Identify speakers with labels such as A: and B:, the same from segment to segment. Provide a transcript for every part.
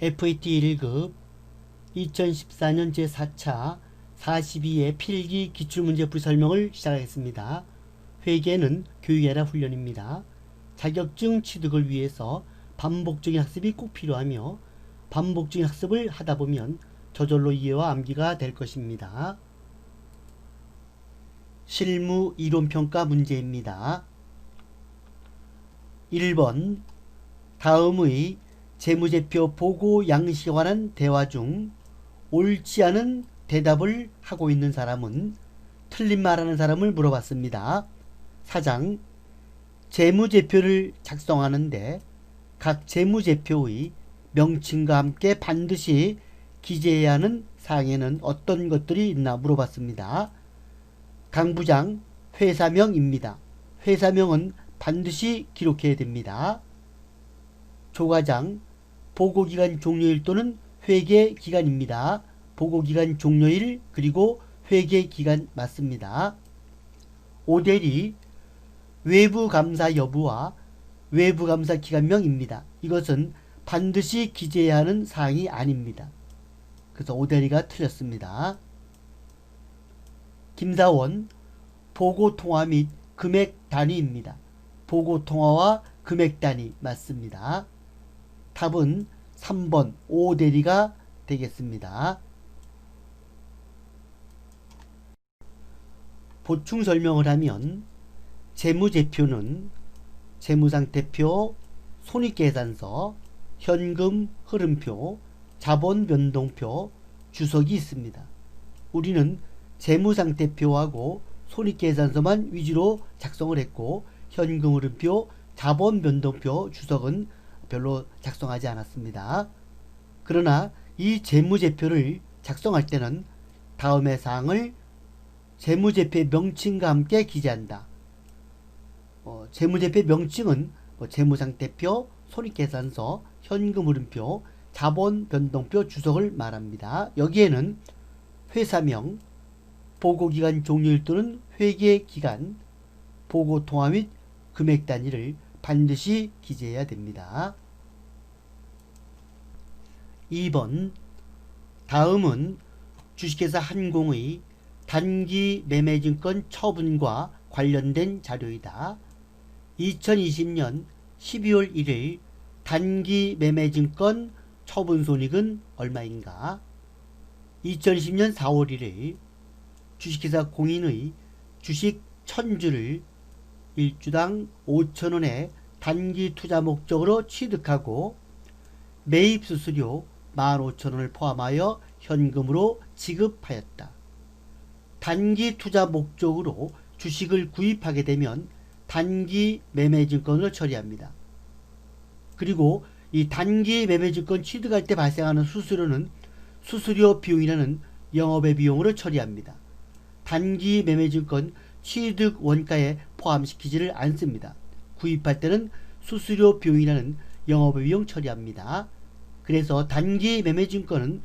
A: FAT 1급 2014년 제4차 42회 필기 기출문제 풀이 설명을 시작하겠습니다. 회계는 교육이라 훈련입니다. 자격증 취득을 위해서 반복적인 학습이 꼭 필요하며 반복적인 학습을 하다 보면 저절로 이해와 암기가 될 것입니다. 실무 이론평가 문제입니다. 1번 다음의 재무제표 보고 양식에 관한 대화 중 옳지 않은 대답을 하고 있는 사람은 틀린 말하는 사람을 물어봤습니다. 사장, 재무제표를 작성하는데 각 재무제표의 명칭과 함께 반드시 기재해야 하는 사항에는 어떤 것들이 있나 물어봤습니다. 강 부장, 회사명입니다. 회사명은 반드시 기록해야 됩니다. 조 과장, 보고기간 종료일 또는 회계기간입니다. 보고기간 종료일 그리고 회계기간 맞습니다. 오 대리, 외부감사 여부와 외부감사 기간명입니다. 이것은 반드시 기재해야 하는 사항이 아닙니다. 그래서 오 대리가 틀렸습니다. 김사원, 보고통화 및 금액 단위입니다. 보고통화와 금액 단위 맞습니다. 답은 3번 오 대리가 되겠습니다. 보충 설명을 하면 재무제표는 재무상태표, 손익계산서, 현금 흐름표, 자본변동표, 주석이 있습니다. 우리는 재무상태표하고 손익계산서만 위주로 작성을 했고 현금 흐름표, 자본변동표, 주석은 별로 작성하지 않았습니다. 그러나 이 재무제표를 작성할 때는 다음의 사항을 재무제표의 명칭과 함께 기재한다. 재무제표의 명칭은 재무상태표, 손익계산서, 현금흐름표, 자본변동표, 주석을 말합니다. 여기에는 회사명, 보고기간 종료일 또는 회계기간, 보고통화 및 금액 단위를 반드시 기재해야 됩니다. 2번 다음은 주식회사 한공의 단기 매매증권 처분과 관련된 자료이다. 2020년 12월 1일 단기 매매증권 처분 손익은 얼마인가? 2020년 4월 1일 주식회사 공인의 주식 1000주를 1주당 5,000원에 단기 투자 목적으로 취득하고 매입 수수료 15,000원을 포함하여 현금으로 지급하였다. 단기 투자 목적으로 주식을 구입하게 되면 단기 매매증권을 처리합니다. 그리고 이 단기 매매증권 취득할 때 발생하는 수수료는 수수료 비용이라는 영업의 비용으로 처리합니다. 단기 매매증권 취득 원가에 포함시키지를 않습니다. 구입할 때는 수수료 비용이라는 영업의 비용 처리합니다. 그래서 단기 매매증권은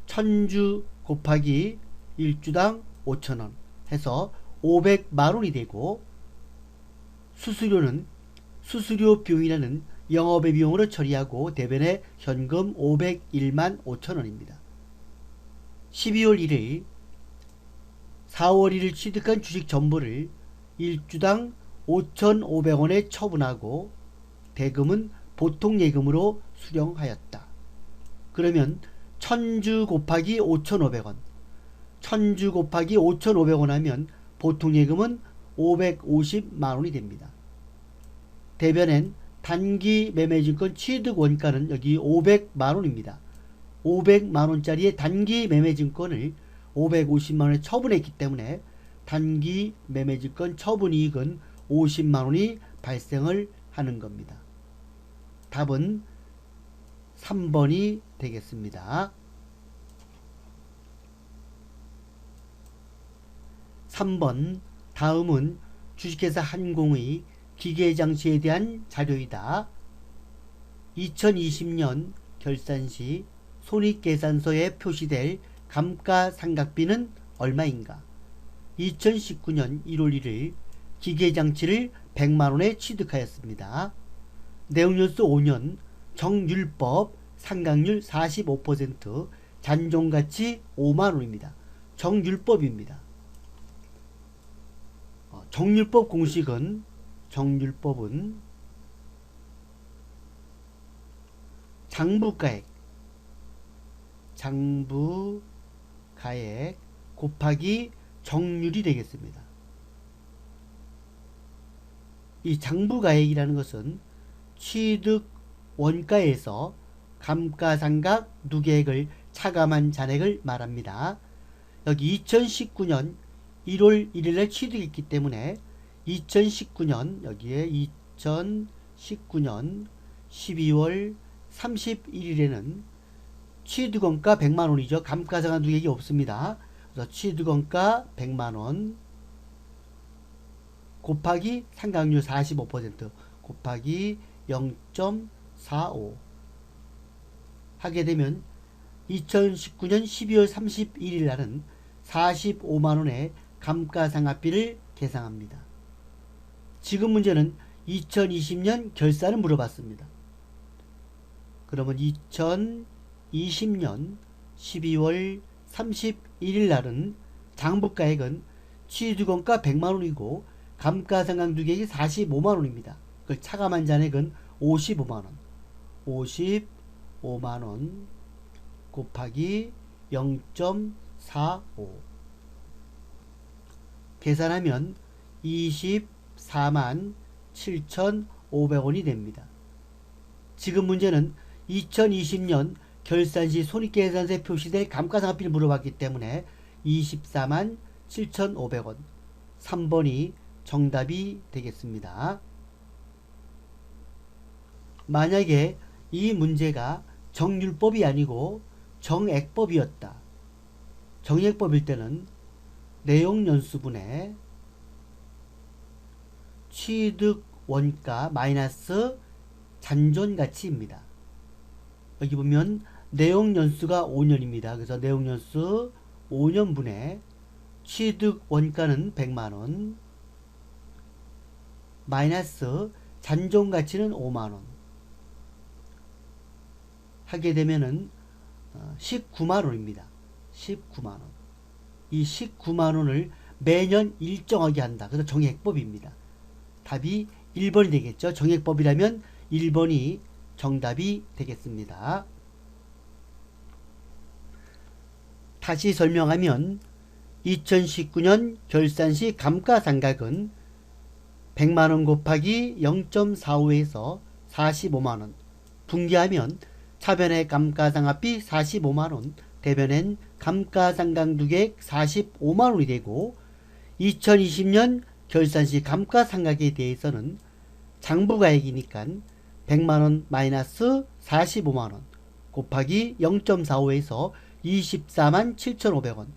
A: 1000주 곱하기 1주당 5,000원 해서 500만원이 되고 수수료는 수수료 비용이라는 영업의 비용으로 처리하고 대변에 현금 501만 5천원입니다. 12월 1일 4월 1일 취득한 주식 전부를 1주당 5,500원에 처분하고 대금은 보통예금으로 수령하였다. 그러면 1000주 곱하기 5,500원 1000주 곱하기 5,500원 하면 보통예금은 550만원이 됩니다. 대변엔 단기 매매증권 취득 원가는 여기 500만원입니다. 500만원짜리의 단기 매매증권을 550만원에 처분했기 때문에 단기 매매증권 처분이익은 50만원이 발생을 하는 겁니다. 답은 3번이 되겠습니다. 3번 다음은 주식회사 한공의 기계장치에 대한 자료이다. 2020년 결산시 손익계산서에 표시될 감가상각비는 얼마인가? 2019년 1월 1일 기계장치를 100만원에 취득하였습니다. 내용연수 5년 정율법 상각률 45%, 잔존가치 5만원입니다. 정률법입니다. 정률법 공식은 장부가액 곱하기 정률이 되겠습니다. 이 장부가액이라는 것은 취득 원가에서 감가상각 누계액을 차감한 잔액을 말합니다. 여기 2019년 1월 1일에 취득했기 때문에 2019년 여기에 2019년 12월 31일에는 취득원가 100만원이죠. 감가상각 누계액이 없습니다. 그래서 취득원가 100만원 곱하기 상각률 45% 곱하기 0.45 하게 되면 2019년 12월 31일 날은 45만원의 감가상각비를 계상합니다. 지금 문제는 2020년 결산을 물어봤습니다. 그러면 2020년 12월 31일 날은 장부가액은 취득원가 100만원이고 감가상각 누계액이 45만원입니다. 그걸 차감한 잔액은 55만원 55만원 곱하기 0.45 계산하면 24만 7,500원이 됩니다. 지금 문제는 2020년 결산시 손익계산서에 표시될 감가상각비를 물어봤기 때문에 24만 7,500원 3번이 정답이 되겠습니다. 만약에 이 문제가 정률법이 아니고 정액법이었다. 정액법일 때는 내용연수분의 취득원가 마이너스 잔존가치입니다. 여기 보면 내용연수가 5년입니다. 그래서 내용연수 5년분의 취득원가는 100만원 마이너스 잔존가치는 5만원 하게 되면은 19만원입니다. 19만원. 이 19만원을 매년 일정하게 한다. 그래서 정액법입니다. 답이 1번이 되겠죠. 정액법이라면 1번이 정답이 되겠습니다. 다시 설명하면 2019년 결산시 감가상각은 100만원 곱하기 0.45에서 45만원 분기하면 차변의 감가상각비 45만원 대변엔 감가상각 누계액 45만원이 되고 2020년 결산시 감가상각에 대해서는 장부가액이니까 100만원 마이너스 45만원 곱하기 0.45에서 24만 7,500원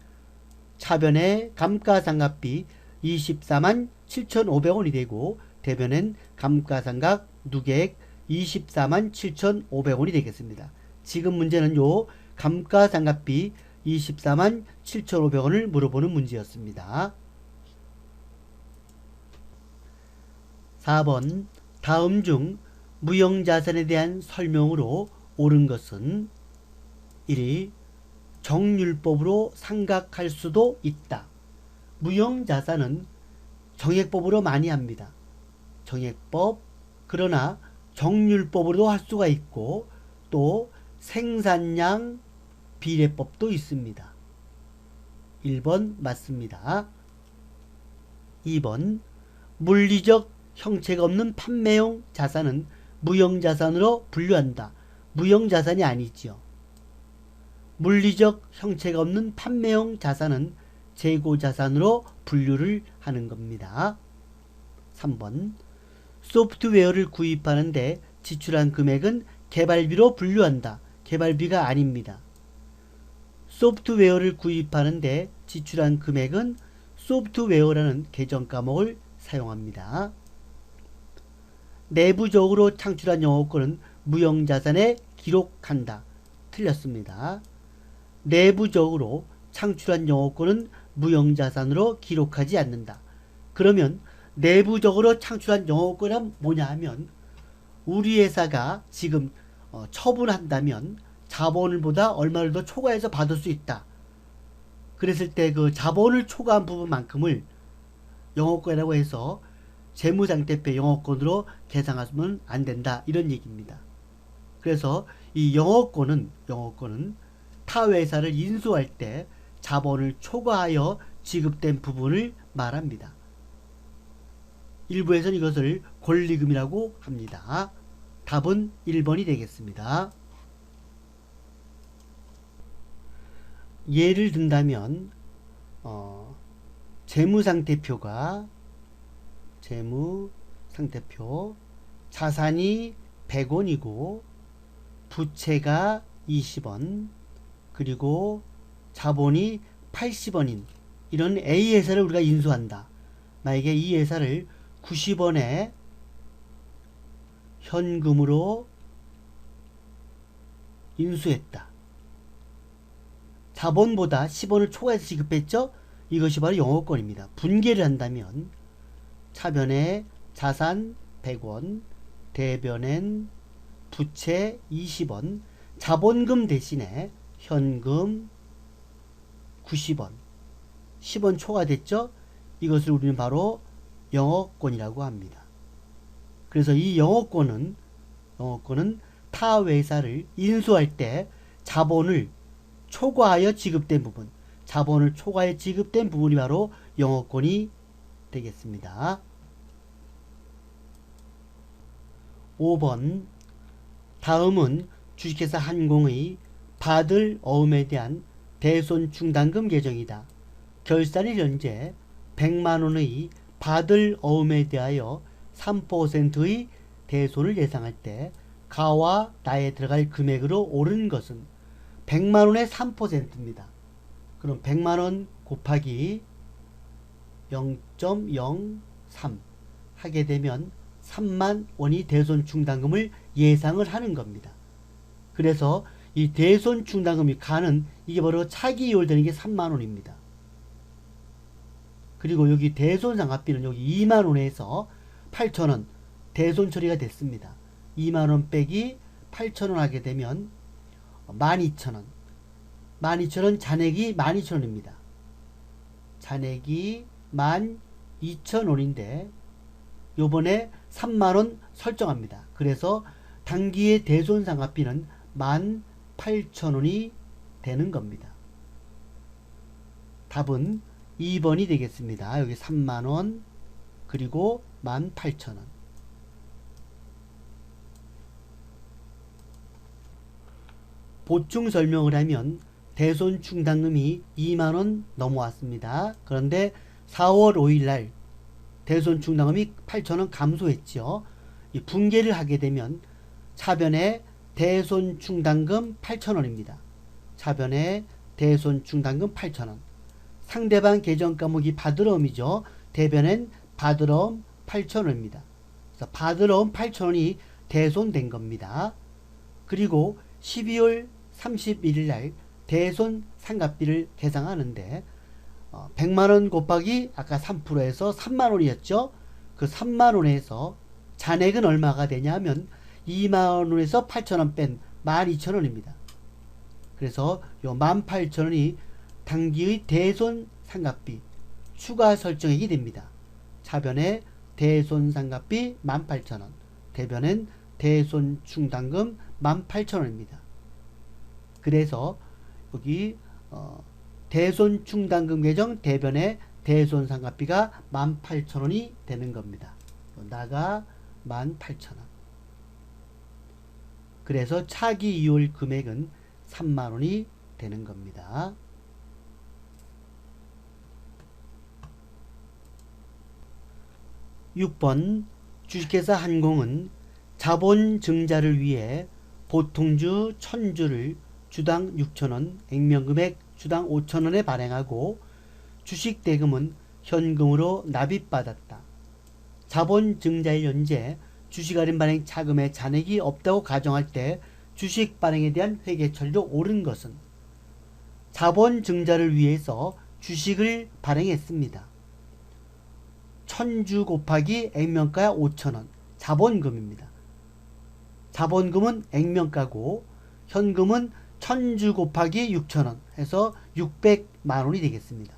A: 차변의 감가상각비 24만 7,500원이 되고 대변엔 감가상각 누계액 24만 7,500원이 되겠습니다. 지금 문제는 요 감가상각비 24만 7,500원을 물어보는 문제였습니다. 4번 다음 중 무형자산에 대한 설명으로 옳은 것은 1. 정률법으로 상각할 수도 있다. 무형자산은 정액법으로 많이 합니다. 정액법 그러나 정률법으로도 할 수가 있고 또 생산량 비례법도 있습니다. 1번 맞습니다. 2번 물리적 형체가 없는 판매용 자산은 무형자산으로 분류한다. 무형자산이 아니지요. 물리적 형체가 없는 판매용 자산은 재고자산으로 분류를 하는 겁니다. 3번 소프트웨어를 구입하는데 지출한 금액은 개발비로 분류한다. 개발비가 아닙니다. 소프트웨어를 구입하는데 지출한 금액은 소프트웨어라는 계정 과목을 사용합니다. 내부적으로 창출한 영업권은 무형자산에 기록한다. 틀렸습니다. 내부적으로 창출한 영업권은 무형자산으로 기록하지 않는다. 그러면 내부적으로 창출한 영업권은 뭐냐 하면 우리 회사가 지금 처분한다면 자본보다 얼마를 더 초과해서 받을 수 있다. 그랬을 때 그 자본을 초과한 부분만큼을 영업권이라고 해서 재무상태표 영업권으로 계상하면 안 된다. 이런 얘기입니다. 그래서 이 영업권은 타 회사를 인수할 때 자본을 초과하여 지급된 부분을 말합니다. 일부에서는 이것을 권리금이라고 합니다. 답은 1번이 되겠습니다. 예를 든다면 재무상태표가 자산이 100원이고 부채가 20원 그리고 자본이 80원인 이런 A 회사를 우리가 인수한다. 만약에 이 회사를 90원에 현금으로 인수했다. 자본보다 10원을 초과해서 지급했죠? 이것이 바로 영업권입니다. 분개를 한다면 차변에 자산 100원, 대변엔 부채 20원, 자본금 대신에 현금 90원, 10원 초과됐죠? 이것을 우리는 바로 영업권이라고 합니다. 그래서 이 영업권은 타 회사를 인수할 때 자본을 초과하여 지급된 부분, 자본을 초과해 지급된 부분이 바로 영업권이 되겠습니다. 5번 다음은 주식회사 한공의 받을 어음에 대한 대손 충당금 계정이다. 결산일 현재 100만원의 받을 어음에 대하여 3%의 대손을 예상할 때 가와 나에 들어갈 금액으로 오른 것은 100만원의 3%입니다. 그럼 100만원 곱하기 0.03 하게 되면 3만원이 대손 충당금을 예상을 하는 겁니다. 그래서 이 대손 충당금이 가는 이게 바로 차기 이율되는 게 3만원입니다. 그리고 여기 대손 상각비는 여기 2만원에서 8천원 대손 처리가 됐습니다. 2만원 빼기 8천원 하게 되면 12,000원. 12,000원 잔액이 12,000원입니다. 잔액이 12,000원인데 요번에 3만원 설정합니다. 그래서 당기의 대손상각비는 18,000원이 되는 겁니다. 답은 2번이 되겠습니다. 여기 3만원 그리고 18,000원. 보충 설명을 하면 대손 충당금이 2만원 넘어왔습니다. 그런데 4월 5일날 대손 충당금이 8,000원 감소했죠. 이 분개를 하게 되면 차변에 대손 충당금 8,000원입니다. 차변에 대손 충당금 8,000원. 상대방 계정 과목이 받으러움이죠. 대변엔 받으러움 8,000원입니다. 그래서 받으러움 8,000원이 대손된 겁니다. 그리고 12월 31일 날 대손 상각비를 계상하는데 100만원 곱하기 아까 3%에서 3만원이었죠. 그 3만원에서 잔액은 얼마가 되냐면 2만원에서 8천원 뺀 12,000원입니다. 그래서 요 18,000원이 당기의 대손 상각비 추가 설정액이 됩니다. 차변에 대손 상각비 18,000원, 대변엔 대손 충당금 18,000원입니다. 그래서 여기 대손 충당금 계정 대변에 대손 상각비가 18,000원이 되는 겁니다. 나가 18,000원. 그래서 차기 이율 금액은 3만원이 되는 겁니다. (6번) 주식회사 한공은 자본 증자를 위해 보통주 1000주를 주당 6,000원, 액면금액 주당 5,000원에 발행하고 주식 대금은 현금으로 납입받았다. 자본 증자일 현재 주식 할인 발행 차금의 잔액이 없다고 가정할 때 주식 발행에 대한 회계 처리로 옳은 것은 자본 증자를 위해서 주식을 발행했습니다. 1000주 곱하기 액면가 5,000원 자본금입니다. 자본금은 액면가고 현금은 천주 곱하기 6천원 해서 600만원이 되겠습니다.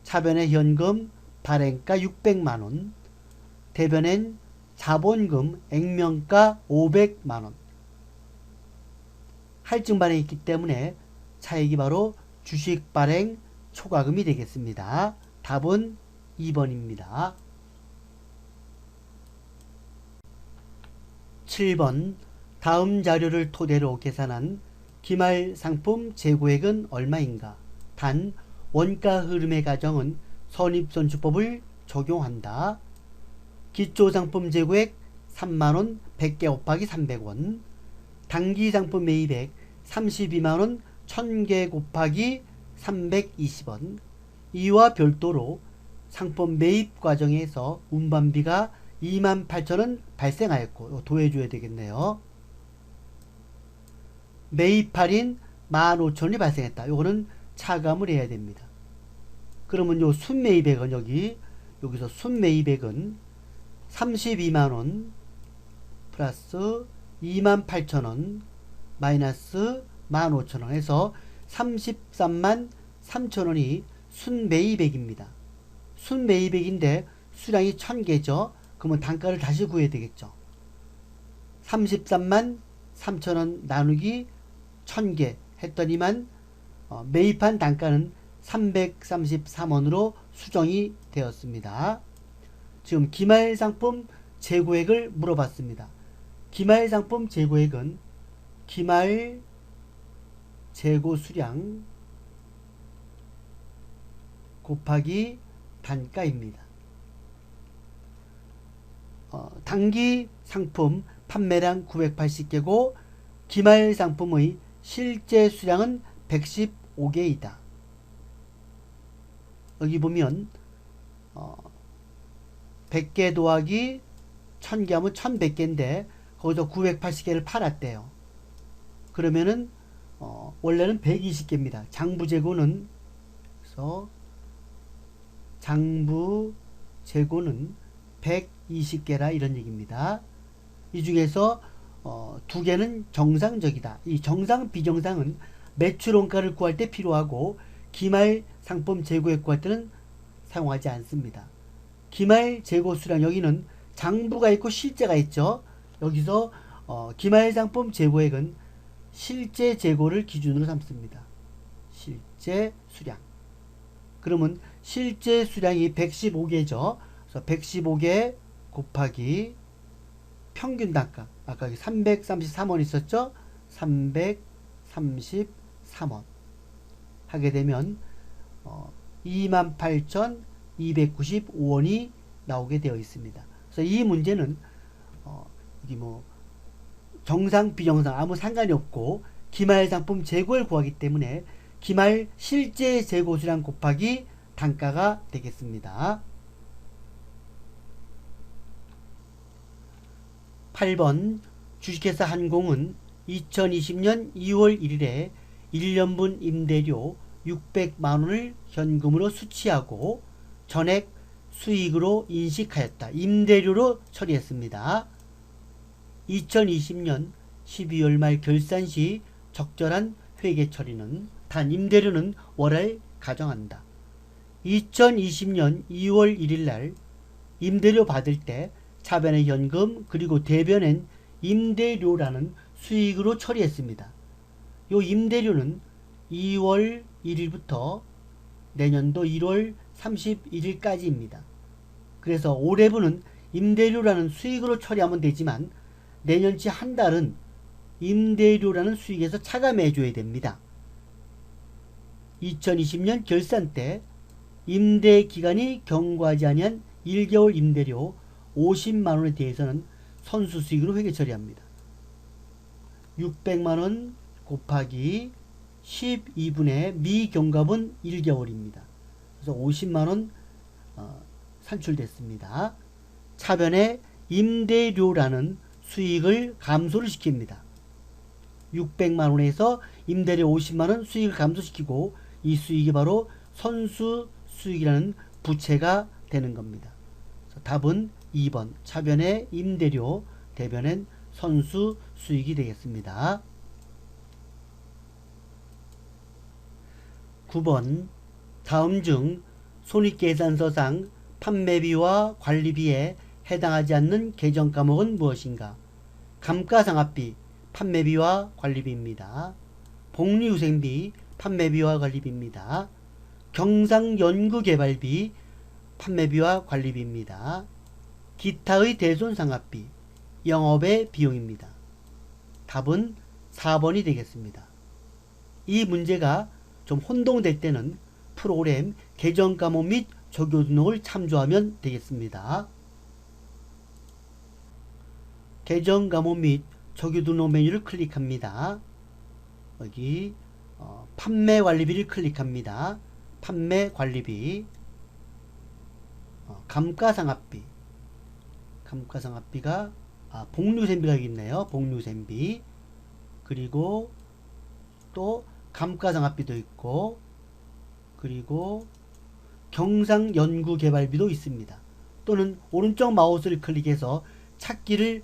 A: 차변의 현금 발행가 600만원, 대변엔 자본금 액면가 500만원. 할증 발행이 있기 때문에 차익이 바로 주식 발행 초과금이 되겠습니다. 답은 2번입니다. 7번 다음 자료를 토대로 계산한 기말 상품 재고액은 얼마인가? 단 원가 흐름의 가정은 선입선출법을 적용한다. 기초상품 재고액 3만원 100개 곱하기 300원, 단기상품 매입액 32만원 1000개 곱하기 320원. 이와 별도로 상품 매입 과정에서 운반비가 28,000원 발생하였고 더해줘야 되겠네요. 매입 할인 15,000원이 발생했다. 요거는 차감을 해야 됩니다. 그러면 요 순매입액은 여기서 순매입액은 32만원 플러스 28,000원 마이너스 15,000원 해서 33만 3천원이 순매입액입니다. 순매입액인데 수량이 1000개죠. 그러면 단가를 다시 구해야 되겠죠. 33만 3천원 나누기 1000개 했더니만 매입한 단가는 333원으로 수정이 되었습니다. 지금 기말상품 재고액을 물어봤습니다. 기말상품 재고액은 기말 재고 수량 곱하기 단가입니다. 단기 상품 판매량 980개고 기말 상품의 실제 수량은 115개이다. 여기 보면 100개 더하기 1000개 하면 1100개인데 거기서 980개를 팔았대요. 그러면은 원래는 120개입니다. 장부 재고는 그래서 장부 재고는 120개라 이런 얘기입니다. 이 중에서 두 개는 정상적이다. 이 정상 비정상은 매출 원가를 구할 때 필요하고 기말 상품 재고액 구할 때는 사용하지 않습니다. 기말 재고 수량 여기는 장부가 있고 실제가 있죠. 여기서 기말 상품 재고액은 실제 재고를 기준으로 삼습니다. 실제 수량. 그러면 실제 수량이 115개죠. 그래서 115개 곱하기 평균 단가. 아까 333원 있었죠? 333원. 하게 되면 28,295원이 나오게 되어 있습니다. 그래서 이 문제는 여기 정상 비정상 아무 상관이 없고 기말 상품 재고를 구하기 때문에 기말 실제 재고 수량 곱하기 단가가 되겠습니다. 8번 주식회사 한공은 2020년 2월 1일에 1년분 임대료 600만원을 현금으로 수취하고 전액 수익으로 인식하였다. 임대료로 처리했습니다. 2020년 12월 말 결산 시 적절한 회계 처리는 단 임대료는 월할 가정한다. 2020년 2월 1일 날 임대료 받을 때 차변의 현금 그리고 대변엔 임대료라는 수익으로 처리했습니다. 요 임대료는 2월 1일부터 내년도 1월 31일까지입니다. 그래서 올해분은 임대료라는 수익으로 처리하면 되지만 내년치 한 달은 임대료라는 수익에서 차감해줘야 됩니다. 2020년 결산 때 임대기간이 경과하지 아니한 1개월 임대료 50만원에 대해서는 선수수익으로 회계 처리합니다. 600만원 곱하기 12분의 미경과분 1개월입니다. 그래서 50만원 산출됐습니다. 차변에 임대료라는 수익을 감소를 시킵니다. 600만원에서 임대료 50만원 수익을 감소시키고 이 수익이 바로 선수수익이라는 부채가 되는 겁니다. 그래서 답은 2번 차변에 임대료, 대변엔 선수 수익이 되겠습니다. 9번 다음 중 손익계산서상 판매비와 관리비에 해당하지 않는 계정 과목은 무엇인가? 감가상각비, 판매비와 관리비입니다. 복리후생비, 판매비와 관리비입니다. 경상연구개발비, 판매비와 관리비입니다. 기타의 대손상각비, 영업의 비용입니다. 답은 4번이 되겠습니다. 이 문제가 좀 혼동될 때는 프로그램 계정 과목 및 조교 등록을 참조하면 되겠습니다. 계정 과목 및 조교 등록 메뉴를 클릭합니다. 여기 판매 관리비를 클릭합니다. 판매 관리비, 감가상각비, 감가상각비가 복류생비가 여기 있네요. 복류생비, 그리고 또 감가상각비도 있고, 그리고 경상연구개발비도 있습니다. 또는 오른쪽 마우스를 클릭해서 찾기를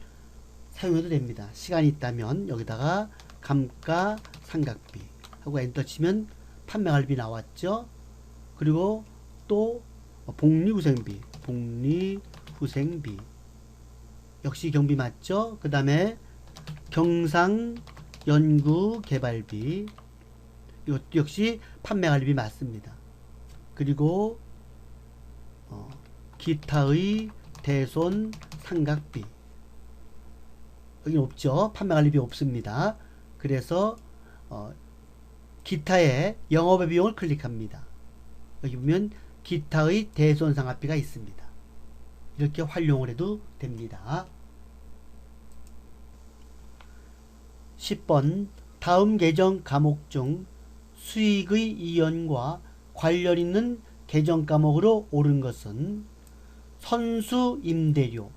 A: 사용해도 됩니다. 시간이 있다면 여기다가 감가상각비 하고 엔터 치면 판매관리비 나왔죠. 그리고 또 복리후생비, 복리후생비 역시 경비 맞죠. 그 다음에 경상연구개발비, 이것도 역시 판매관리비 맞습니다. 그리고 기타의 대손상각비, 여기는 없죠. 판매관리비 없습니다. 그래서 기타의 영업의 비용을 클릭합니다. 여기 보면 기타의 대손상각비가 있습니다. 이렇게 활용을 해도 됩니다. 10번 다음 계정 과목 중 수익의 이연과 관련 있는 계정 과목으로 옳은 것은 선수 임대료,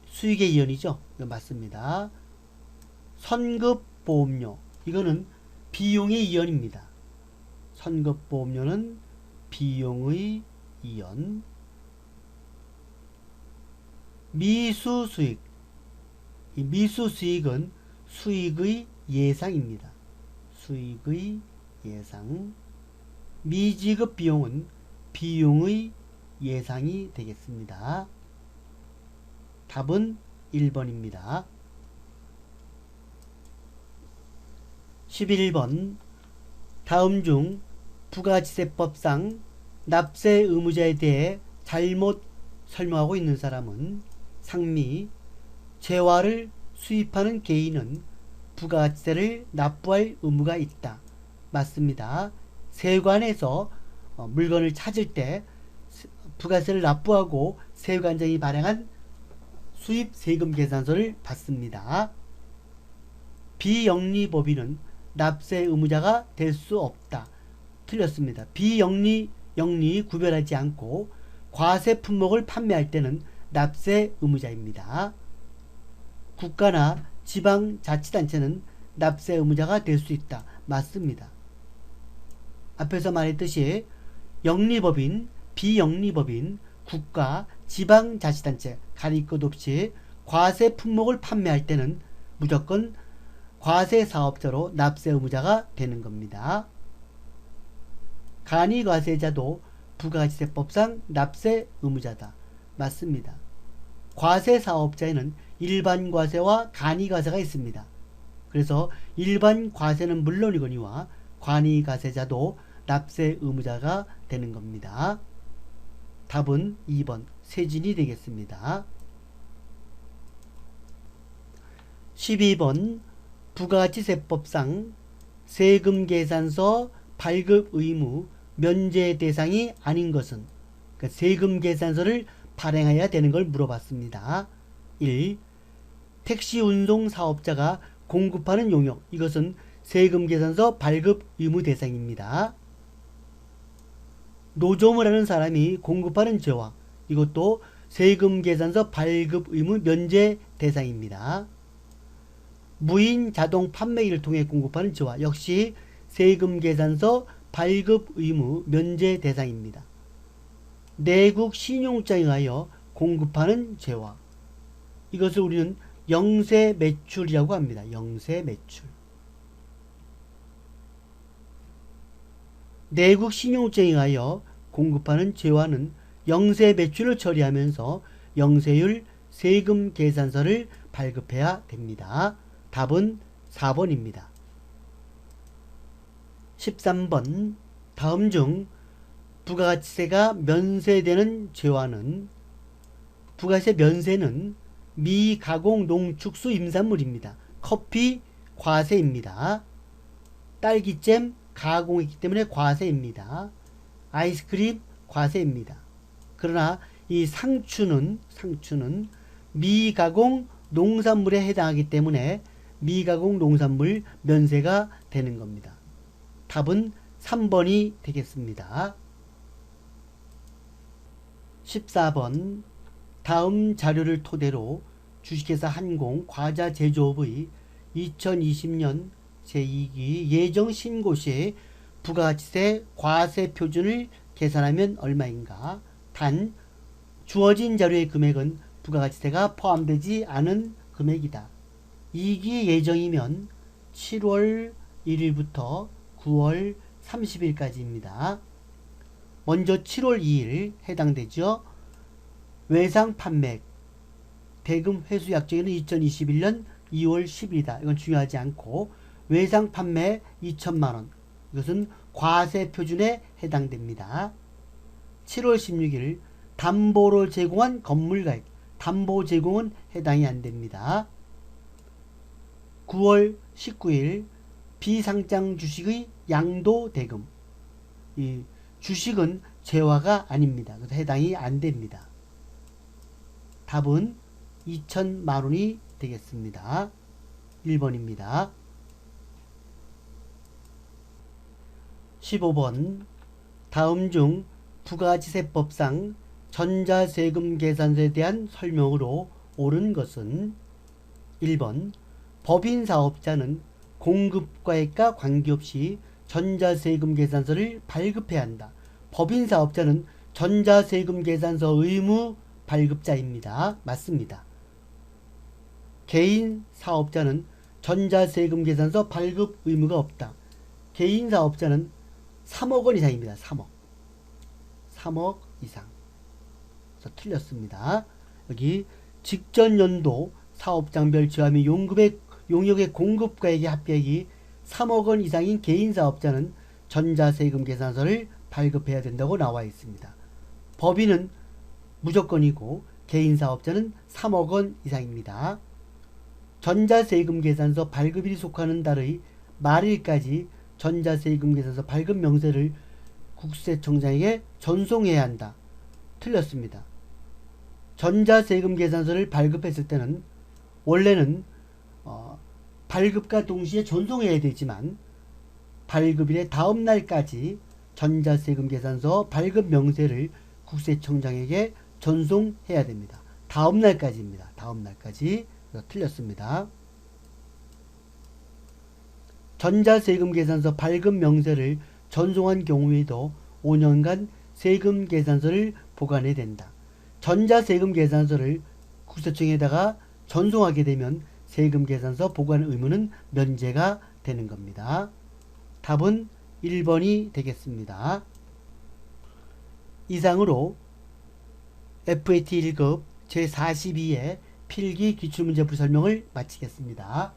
A: 수익의 이연이죠. 이거 맞습니다. 선급보험료, 이거는 비용의 이연입니다. 선급보험료는 비용의 이연. 미수수익, 이 미수수익은 수익의 예상입니다. 수익의 예상. 미지급 비용은 비용의 예상이 되겠습니다. 답은 1번입니다. 11번 다음 중 부가지세법상 납세 의무자에 대해 잘못 설명하고 있는 사람은 상미, 재화를 수입하는 개인은 부가세를 납부할 의무가 있다. 맞습니다. 세관에서 물건을 찾을 때 부가세를 납부하고 세관청이 발행한 수입세금계산서를 받습니다. 비영리법인은 납세 의무자가 될 수 없다. 틀렸습니다. 비영리, 영리 구별하지 않고 과세 품목을 판매할 때는 납세 의무자입니다. 국가나 지방자치단체는 납세 의무자가 될 수 있다. 맞습니다. 앞에서 말했듯이 영리법인, 비영리법인, 국가, 지방자치단체 가릴 것 없이 과세 품목을 판매할 때는 무조건 과세사업자로 납세 의무자가 되는 겁니다. 간이과세자도 부가지세법상 납세 의무자다. 맞습니다. 과세사업자에는 일반과세와 간이과세가 있습니다. 그래서 일반과세는 물론이거니와 간이과세자도 납세 의무자가 되는 겁니다. 답은 2번 세진이 되겠습니다. 12번 부가지세법상 세금계산서 발급 의무 면제 대상이 아닌 것은, 그러니까 세금계산서를 발행해야 되는 걸 물어봤습니다. 1. 택시운송 사업자가 공급하는 용역, 이것은 세금계산서 발급 의무 대상입니다. 노점을 하는 사람이 공급하는 재화, 이것도 세금계산서 발급 의무 면제 대상입니다. 무인 자동 판매기를 통해 공급하는 재화, 역시 세금계산서 발급 의무 면제 대상입니다. 내국 신용장에 의하여 공급하는 재화, 이것을 우리는 영세 매출이라고 합니다. 영세 매출. 내국 신용증에 의하여 공급하는 재화는 영세 매출을 처리하면서 영세율 세금 계산서를 발급해야 됩니다. 답은 4번입니다. 13번 다음 중 부가가치세가 면세되는 재화는 부가세 면세는 미가공 농축수 임산물입니다. 커피 과세입니다. 딸기잼 가공했기 때문에 과세입니다. 아이스크림 과세입니다. 그러나 이 상추는 미가공 농산물에 해당하기 때문에 미가공 농산물 면세가 되는 겁니다. 답은 3번이 되겠습니다. 14번 다음 자료를 토대로 주식회사 한공 과자 제조업의 2020년 제2기 예정 신고 시의 부가가치세 과세 표준을 계산하면 얼마인가? 단 주어진 자료의 금액은 부가가치세가 포함되지 않은 금액이다. 2기 예정이면 7월 1일부터 9월 30일까지입니다. 먼저 7월 2일 해당되죠. 외상 판매 대금 회수 약정에는 2021년 2월 10일이다. 이건 중요하지 않고 외상 판매 2천만원 이것은 과세 표준에 해당됩니다. 7월 16일 담보로 제공한 건물가액 담보 제공은 해당이 안됩니다. 9월 19일 비상장 주식의 양도 대금 이 주식은 재화가 아닙니다. 그래서 해당이 안됩니다. 답은 2천만원이 되겠습니다. 1번입니다. 15번 다음 중 부가가치세법상 전자세금 계산서에 대한 설명으로 옳은 것은 1번 법인사업자는 공급과액과 관계없이 전자세금 계산서를 발급해야 한다. 법인사업자는 전자세금 계산서 의무 발급자입니다. 맞습니다. 개인사업자는 전자세금 계산서 발급 의무가 없다. 개인사업자는 3억원 이상입니다. 3억 이상. 그래서 틀렸습니다. 여기 직전 연도 사업장별 재화 및 용역의 공급가액의 합계액이 3억원 이상인 개인사업자는 전자세금 계산서를 발급해야 된다고 나와 있습니다. 법인은 무조건이고 개인사업자는 3억원 이상입니다. 전자세금 계산서 발급일이 속하는 달의 말일까지 전자세금 계산서 발급 명세를 국세청장에게 전송해야 한다. 틀렸습니다. 전자세금 계산서를 발급했을 때는 원래는 발급과 동시에 전송해야 되지만 발급일의 다음 날까지 전자세금 계산서 발급 명세를 국세청장에게 전송해야 됩니다. 다음 날까지입니다. 다음 날까지. 틀렸습니다. 전자세금 계산서 발급 명세를 전송한 경우에도 5년간 세금 계산서를 보관해야 된다. 전자세금 계산서를 국세청에다가 전송하게 되면 세금 계산서 보관 의무는 면제가 되는 겁니다. 답은 1번이 되겠습니다. 이상으로 FAT 1급 제42의 필기 기출문제풀이 설명을 마치겠습니다.